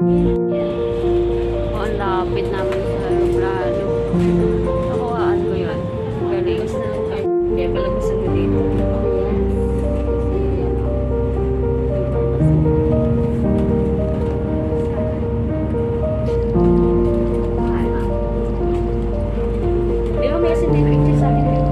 O, ang lapit namin sa aeroplano. Nakuhaan ko yun. Galing. Kaya pala gusto mo dito. Di ba may asin din picture sa akin dito?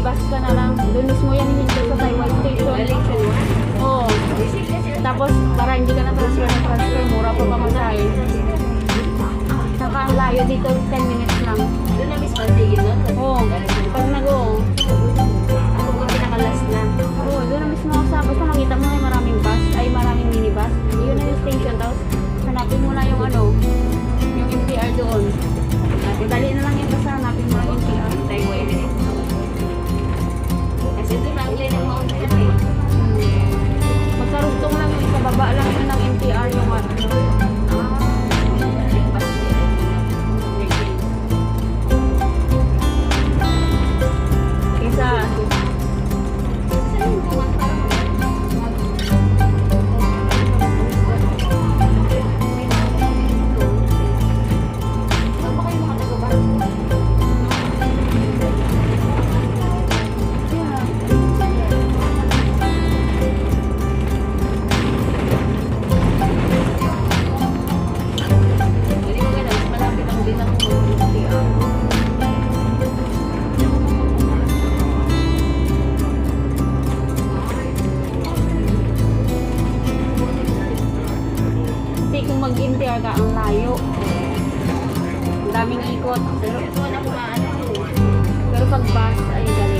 minibus ka na lang. Doon mismo yan hinto sa Taiwan Station. Galing siya naman. Oo. Basic kasi. Tapos, para hindi ka na transfer ng transfer, mura pa pamasahe. Saka ang layo dito, 10 minutes lang. Doon na mismo ang tigil nun. Oo. Pag nag-o. Ako yung pinakalas na. Oo, doon na mismo ako sa, basta makita mo may maraming bus, ay maraming minibus. Yun na yung station, tapos hanapin mo na yung ano, yung MTR doon. Dali na lang yung basta hanapin mo lang yung MTR. Taiwan. Kasi doon lang Glen Mountain eh. Magkarustong lang yung sa baba lang yun ng MTR yung ano. Yung bus nila. Kesa, Saan yung kumanta? Saan ba kayo mga taga-bus? Hindi ko ganun, mas malapit ang din ako ng MTR. kasi kung mag-MTR ka, ang layo. Ang daming ikot. Pero ito na kumaan. Pero pag bus, ay dali